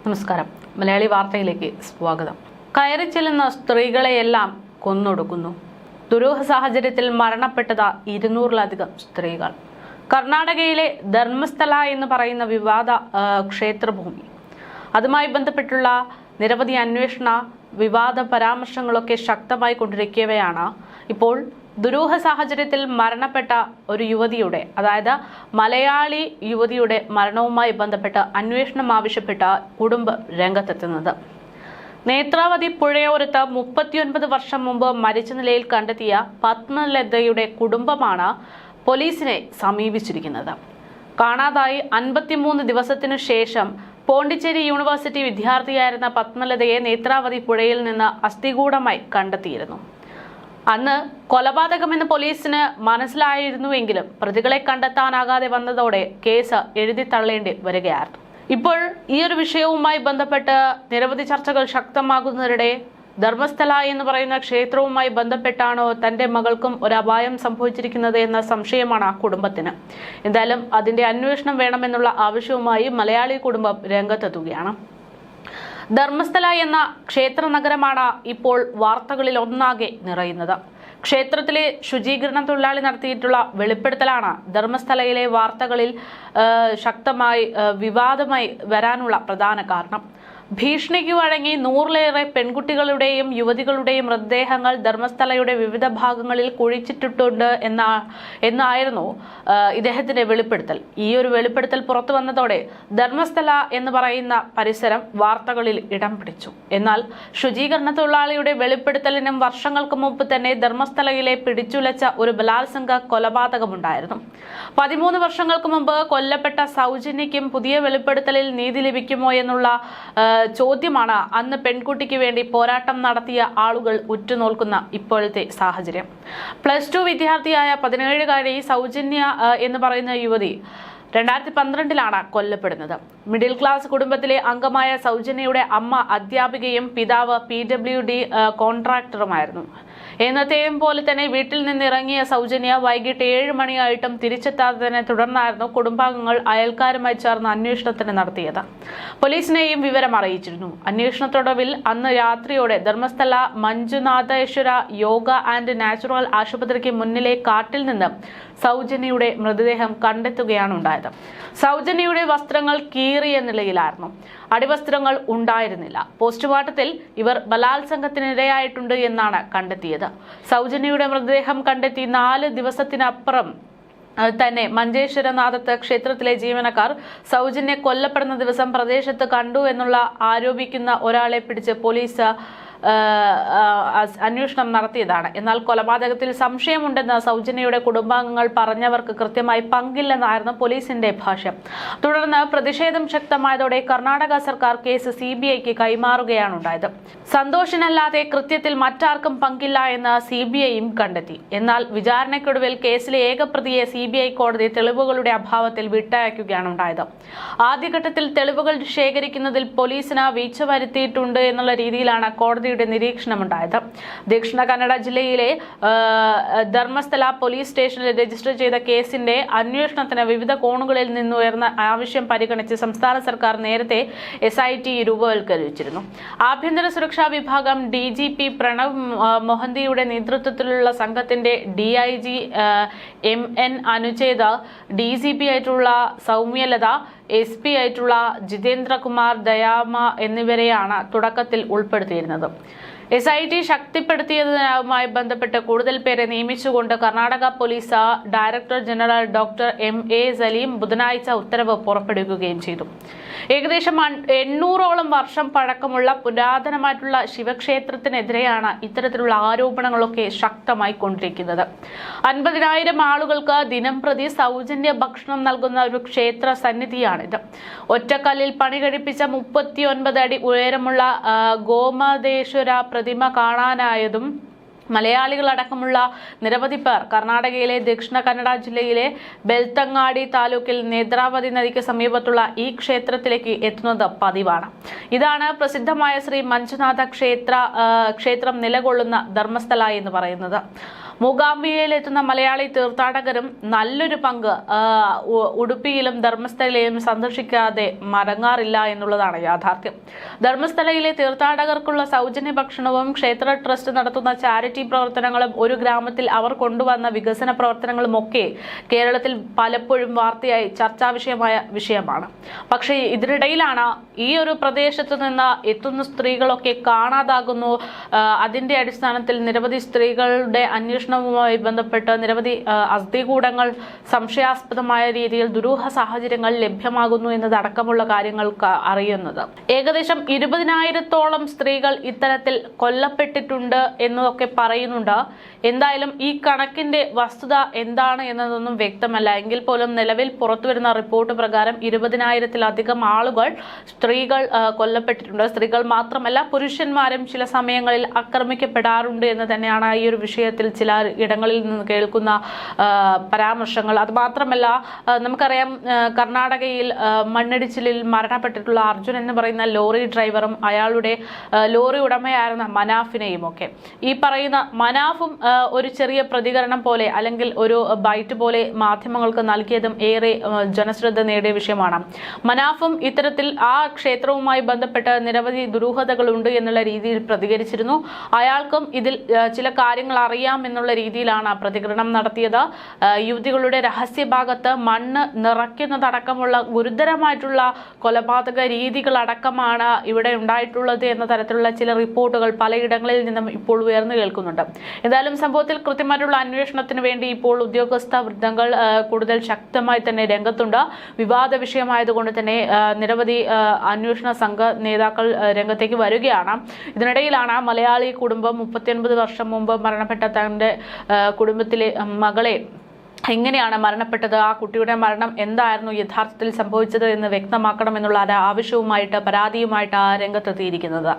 നമസ്കാരം. മലയാളി വാർത്തയിലേക്ക് സ്വാഗതം. കയറി ചെല്ലുന്ന സ്ത്രീകളെയെല്ലാം കൊന്നൊടുക്കുന്നു. ദുരൂഹ സാഹചര്യത്തിൽ മരണപ്പെട്ടത് 200-ലധികം സ്ത്രീകൾ. കർണാടകയിലെ ധർമ്മസ്ഥല എന്ന് പറയുന്ന വിവാദ ക്ഷേത്രഭൂമി, അതുമായി ബന്ധപ്പെട്ടുള്ള നിരവധി അന്വേഷണ വിവാദ പരാമർശങ്ങളൊക്കെ ശക്തമായി കൊണ്ടിരിക്കവെയാണ് ഇപ്പോൾ ദുരൂഹ സാഹചര്യത്തിൽ മരണപ്പെട്ട ഒരു യുവതിയുടെ, അതായത് മലയാളി യുവതിയുടെ മരണവുമായി ബന്ധപ്പെട്ട് അന്വേഷണം ആവശ്യപ്പെട്ട കുടുംബം രംഗത്തെത്തുന്നത്. നേത്രാവതി പുഴയോരത്ത് 39 വർഷം മുമ്പ് മരിച്ച നിലയിൽ കണ്ടെത്തിയ പത്മലതയുടെ കുടുംബമാണ് പോലീസിനെ സമീപിച്ചിരിക്കുന്നത്. കാണാതായി 53 ദിവസത്തിനു ശേഷം പോണ്ടിച്ചേരി യൂണിവേഴ്സിറ്റി വിദ്യാർത്ഥിയായിരുന്ന പത്മലതയെ നേത്രാവതി പുഴയിൽ നിന്ന് അസ്ഥികൂടമായി കണ്ടെത്തിയിരുന്നു. അന്ന് കൊലപാതകമെന്ന് പോലീസിന് മനസ്സിലായിരുന്നുവെങ്കിലും പ്രതികളെ കണ്ടെത്താനാകാതെ വന്നതോടെ കേസ് എഴുതി തള്ളേണ്ടി വരികയായിരുന്നു. ഇപ്പോൾ ഈ ഒരു വിഷയവുമായി ബന്ധപ്പെട്ട് നിരവധി ചർച്ചകൾ ശക്തമാകുന്നതിനിടെ ധർമ്മസ്ഥല എന്ന് പറയുന്ന ക്ഷേത്രവുമായി ബന്ധപ്പെട്ടാണോ തന്റെ മകൾക്കും ഒരു അപായം സംഭവിച്ചിരിക്കുന്നത് എന്ന സംശയമാണ് ആ കുടുംബത്തിന്. എന്തായാലും അതിന്റെ അന്വേഷണം വേണമെന്നുള്ള ആവശ്യവുമായി മലയാളി കുടുംബം രംഗത്തെത്തുകയാണ്. ധർമ്മസ്ഥല എന്ന ക്ഷേത്ര നഗരമാണ് ഇപ്പോൾ വാർത്തകളിൽ ഒന്നാകെ നിറയുന്നത്. ക്ഷേത്രത്തിലെ ശുചീകരണ തൊഴിലാളി നടത്തിയിട്ടുള്ള വെളിപ്പെടുത്തലാണ് ധർമ്മസ്ഥലയിലെ വാർത്തകളിൽ ശക്തമായി വിവാദമായി വരാനുള്ള പ്രധാന കാരണം. ഭീഷണിക്ക് വഴങ്ങി 100-ലേറെ പെൺകുട്ടികളുടെയും യുവതികളുടെയും മൃതദേഹങ്ങൾ ധർമ്മസ്ഥലയുടെ വിവിധ ഭാഗങ്ങളിൽ കുഴിച്ചിട്ടിട്ടുണ്ട് എന്നായിരുന്നു ഇദ്ദേഹത്തിന്റെ വെളിപ്പെടുത്തൽ. ഈ ഒരു വെളിപ്പെടുത്തൽ പുറത്തു വന്നതോടെ ധർമ്മസ്ഥല എന്ന് പറയുന്ന പരിസരം വാർത്തകളിൽ ഇടം പിടിച്ചു. എന്നാൽ ശുചീകരണ തൊഴിലാളിയുടെ വെളിപ്പെടുത്തലിനും വർഷങ്ങൾക്ക് മുമ്പ് തന്നെ ധർമ്മസ്ഥലയിലെ പിടിച്ചുലച്ച ഒരു ബലാത്സംഗ കൊലപാതകമുണ്ടായിരുന്നു. 13 വർഷങ്ങൾക്ക് മുമ്പ് കൊല്ലപ്പെട്ട സൗജന്യയ്ക്കും പുതിയ വെളിപ്പെടുത്തലിൽ നീതി ലഭിക്കുമോ എന്നുള്ള ചോദ്യമാണ് അന്ന് പെൺകുട്ടിക്ക് വേണ്ടി പോരാട്ടം നടത്തിയ ആളുകൾ ഉറ്റുനോക്കുന്ന ഇപ്പോഴത്തെ സാഹചര്യം. +2 വിദ്യാർത്ഥിയായ 17-കാരി സൗജന്യ എന്ന് പറയുന്ന യുവതി 2012-ലാണ് കൊല്ലപ്പെടുന്നത്. മിഡിൽ ക്ലാസ് കുടുംബത്തിലെ അംഗമായ സൗജന്യയുടെ അമ്മ അധ്യാപികയും പിതാവ് PWD കോൺട്രാക്ടറുമായിരുന്നു. എന്നത്തെയും പോലെ തന്നെ വീട്ടിൽ നിന്നിറങ്ങിയ സൗജന്യ വൈകിട്ട് 7 മണിയായിട്ടും തിരിച്ചെത്താത്തതിനെ തുടർന്നായിരുന്നു കുടുംബാംഗങ്ങൾ അയൽക്കാരുമായി ചേർന്ന് അന്വേഷണത്തിന് നടത്തിയത്. പോലീസിനെയും വിവരം അറിയിച്ചിരുന്നു. അന്വേഷണത്തൊടുവിൽ അന്ന് രാത്രിയോടെ ധർമ്മസ്ഥല മഞ്ജുനാഥേശ്വര യോഗ ആൻഡ് നാച്ചുറൽ ആശുപത്രിക്ക് മുന്നിലെ കാട്ടിൽ നിന്ന് സൗജന്യയുടെ മൃതദേഹം കണ്ടെത്തുകയാണ് ഉണ്ടായത്. സൗജന്യയുടെ വസ്ത്രങ്ങൾ കീറിയ നിലയിലായിരുന്നു. അടിവസ്ത്രങ്ങൾ ഉണ്ടായിരുന്നില്ല. പോസ്റ്റ്മോർട്ടത്തിൽ ഇവർ ബലാത്സംഗത്തിനിരയായിട്ടുണ്ട് എന്നാണ് കണ്ടെത്തിയത്. സൗജന്യയുടെ മൃതദേഹം കണ്ടെത്തി 4 ദിവസത്തിനപ്പുറം തന്നെ മഞ്ചേശ്വരനാഥത്ത് ക്ഷേത്രത്തിലെ ജീവനക്കാർ സൗജന്യ കൊല്ലപ്പെടുന്ന ദിവസം പ്രദേശത്ത് കണ്ടു എന്നുള്ള ആരോപിക്കുന്ന ഒരാളെ പിടിച്ച് പോലീസ് അന്വേഷണം നടത്തിയതാണ്. എന്നാൽ കൊലപാതകത്തിൽ സംശയമുണ്ടെന്ന് സൗജന്യയുടെ കുടുംബാംഗങ്ങൾ പറഞ്ഞവർക്ക് കൃത്യമായി പങ്കില്ലെന്നായിരുന്നു പോലീസിന്റെ ഭാഷ്യം. തുടർന്ന് പ്രതിഷേധം ശക്തമായതോടെ കർണാടക സർക്കാർ കേസ് CBIക്ക് കൈമാറുകയാണ് ഉണ്ടായത്. സന്തോഷിനല്ലാതെ കൃത്യത്തിൽ മറ്റാർക്കും പങ്കില്ല എന്ന് CBIയും കണ്ടെത്തി. എന്നാൽ വിചാരണയ്ക്കൊടുവിൽ കേസിലെ ഏക പ്രതിയെ CBI കോടതി തെളിവുകളുടെ അഭാവത്തിൽ വിട്ടയക്കുകയാണ് ഉണ്ടായത്. ആദ്യഘട്ടത്തിൽ തെളിവുകൾ ശേഖരിക്കുന്നതിൽ പോലീസിന് വീഴ്ച വരുത്തിയിട്ടുണ്ട് എന്നുള്ള രീതിയിലാണ് കോടതി നിരീക്ഷണമുണ്ടായത്. ദക്ഷിണ കന്നഡ ജില്ലയിലെ ധർമ്മസ്ഥല പോലീസ് സ്റ്റേഷനിൽ രജിസ്റ്റർ ചെയ്ത കേസിന്റെ അന്വേഷണത്തിന് വിവിധ കോണുകളിൽ നിന്നുയർന്ന ആവശ്യം പരിഗണിച്ച് സംസ്ഥാന സർക്കാർ നേരത്തെ SIT രൂപവൽക്കരിച്ചിരുന്നു. ആഭ്യന്തര സുരക്ഷാ വിഭാഗം DGP പ്രണവ് മൊഹന്തിയുടെ നേതൃത്വത്തിലുള്ള സംഘത്തിന്റെ DIG MN അനുചേത, DCP ആയിട്ടുള്ള സൗമ്യലത, SP ആയിട്ടുള്ള ജിതേന്ദ്രകുമാർ ദയാമ എന്നിവരെയാണ് തുടക്കത്തിൽ ഉൾപ്പെടുത്തിയിരുന്നത്. SIT ശക്തിപ്പെടുത്തിയതുമായി ബന്ധപ്പെട്ട് കൂടുതൽ പേരെ നിയമിച്ചുകൊണ്ട് Karnataka police director general doctor MA Saleem ബുധനാഴ്ച ഉത്തരവ് പുറപ്പെടുവിക്കുകയും ചെയ്തു. ഏകദേശം 800ഓളം വർഷം പഴക്കമുള്ള പുരാതനമായിട്ടുള്ള ശിവക്ഷേത്രത്തിനെതിരെയാണ് ഇത്തരത്തിലുള്ള ആരോപണങ്ങളൊക്കെ ശക്തമായി കൊണ്ടിരിക്കുന്നത്. 50,000 ആളുകൾക്ക് ദിനം പ്രതി സൗജന്യ ഭക്ഷണം നൽകുന്ന ഒരു ക്ഷേത്ര സന്നിധിയാണിത്. ഒറ്റക്കല്ലിൽ പണി കഴിപ്പിച്ച 39 അടി ഉയരമുള്ള ഗോമതേശ്വര പ്രതിമ കാണാനായതും മലയാളികളടക്കമുള്ള നിരവധി പേർ കർണാടകയിലെ ദക്ഷിണ കന്നഡ ജില്ലയിലെ ബെൽത്തങ്ങാടി താലൂക്കിൽ നേത്രാവതി നദിക്ക് സമീപത്തുള്ള ഈ ക്ഷേത്രത്തിലേക്ക് എത്തുന്നത് പതിവാണ്. ഇതാണ് പ്രസിദ്ധമായ ശ്രീ മഞ്ജുനാഥ ക്ഷേത്രം നിലകൊള്ളുന്ന ധർമ്മസ്ഥല എന്ന് പറയുന്നത്. മൂകാംബികയിലെത്തുന്ന മലയാളി തീർത്ഥാടകരും നല്ലൊരു പങ്ക് ഉടുപ്പിയിലും ധർമ്മസ്ഥലയിലും സന്ദർശിക്കാതെ മടങ്ങാറില്ല എന്നുള്ളതാണ് യാഥാർത്ഥ്യം. ധർമ്മസ്ഥലയിലെ തീർത്ഥാടകർക്കുള്ള സൗജന്യ ഭക്ഷണവും ക്ഷേത്ര ട്രസ്റ്റ് നടത്തുന്ന ചാരിറ്റി പ്രവർത്തനങ്ങളും ഒരു ഗ്രാമത്തിൽ അവർ കൊണ്ടുവന്ന വികസന പ്രവർത്തനങ്ങളും ഒക്കെ കേരളത്തിൽ പലപ്പോഴും വാർത്തയായി ചർച്ചാ വിഷയമാണ്. പക്ഷേ ഇതിനിടയിലാണ് ഈ ഒരു പ്രദേശത്ത് നിന്ന് എത്തുന്ന സ്ത്രീകളൊക്കെ കാണാതാകുന്നു. അതിന്റെ അടിസ്ഥാനത്തിൽ നിരവധി സ്ത്രീകളുടെ അന്വേഷണവുമായി ബന്ധപ്പെട്ട് നിരവധി അസ്ഥികൂടങ്ങൾ സംശയാസ്പദമായ രീതിയിൽ ദുരൂഹ സാഹചര്യങ്ങൾ ലഭ്യമാകുന്നു എന്നതടക്കമുള്ള കാര്യങ്ങൾ അറിയുന്നത്. ഏകദേശം 20,000-ഓളം സ്ത്രീകൾ ഇത്തരത്തിൽ കൊല്ലപ്പെട്ടിട്ടുണ്ട് എന്നതൊക്കെ പറയുന്നുണ്ട്. എന്തായാലും ഈ കണക്കിന്റെ വസ്തുത എന്താണ് എന്നതൊന്നും വ്യക്തമല്ല. എങ്കിൽ പോലും നിലവിൽ പുറത്തുവരുന്ന റിപ്പോർട്ട് പ്രകാരം 20,000-ലധികം ആളുകൾ സ്ത്രീകൾ കൊല്ലപ്പെട്ടിട്ടുണ്ട്. സ്ത്രീകൾ മാത്രമല്ല, പുരുഷന്മാരും ചില സമയങ്ങളിൽ ആക്രമിക്കപ്പെടാറുണ്ട് എന്ന് തന്നെയാണ് ഈ ഒരു വിഷയത്തിൽ ചില ഇടങ്ങളിൽ നിന്ന് കേൾക്കുന്ന പരാമർശങ്ങൾ. അത് മാത്രമല്ല, നമുക്കറിയാം കർണാടകയിൽ മണ്ണിടിച്ചിലിൽ മരണപ്പെട്ടിട്ടുള്ള അർജുൻ എന്ന് പറയുന്ന ലോറി ഡ്രൈവറും അയാളുടെ ലോറി ഉടമയായിരുന്ന മനാഫിനെയും ഒക്കെ ഈ പറയുന്ന മനാഫും ഒരു ചെറിയ പ്രതികരണം പോലെ അല്ലെങ്കിൽ ഒരു ബൈറ്റ് പോലെ മാധ്യമങ്ങൾക്ക് നൽകിയതും ഏറെ ജനശ്രദ്ധ നേടിയ വിഷയമാണ്. മനാഫും ഇത്തരത്തിൽ ആ ക്ഷേത്രവുമായി ബന്ധപ്പെട്ട് നിരവധി ദുരൂഹതകളുണ്ട് എന്നുള്ള രീതിയിൽ പ്രതികരിച്ചിരുന്നു. അയാൾക്കും ഇതിൽ ചില കാര്യങ്ങൾ അറിയാം എന്നുള്ള രീതിയിലാണ് പ്രതികരണം നടത്തിയത്. യുവതികളുടെ രഹസ്യഭാഗത്ത് മണ്ണ് നിറയ്ക്കുന്നതടക്കമുള്ള ഗുരുതരമായിട്ടുള്ള കൊലപാതക രീതികളടക്കമാണ് ഇവിടെ ഉണ്ടായിട്ടുള്ളത് എന്ന തരത്തിലുള്ള ചില റിപ്പോർട്ടുകൾ പലയിടങ്ങളിൽ നിന്നും ഇപ്പോൾ ഉയർന്നു കേൾക്കുന്നുണ്ട്. എന്തായാലും സംഭവത്തിൽ കൃത്യമായിട്ടുള്ള അന്വേഷണത്തിന് വേണ്ടി ഇപ്പോൾ ഉദ്യോഗസ്ഥ വൃത്തങ്ങൾ കൂടുതൽ ശക്തമായി തന്നെ രംഗത്തുണ്ട്. വിവാദ വിഷയമായതുകൊണ്ട് തന്നെ നിരവധി അന്വേഷണ സംഘ നേതാക്കൾ രംഗത്തേക്ക് വരികയാണ്. ഇതിനിടയിലാണ് മലയാളി കുടുംബം 39 വർഷം മുമ്പ് മരണപ്പെട്ട തന്റെ കുടുംബത്തിലെ മകളെ എങ്ങനെയാണ് മരണപ്പെട്ടത്, ആ കുട്ടിയുടെ മരണം എന്തായിരുന്നു യഥാർത്ഥത്തിൽ സംഭവിച്ചത് എന്ന് വ്യക്തമാക്കണമെന്നുള്ള ആവശ്യവുമായിട്ട് പരാതിയുമായിട്ട് രംഗത്തെത്തിയിരിക്കുന്നത്.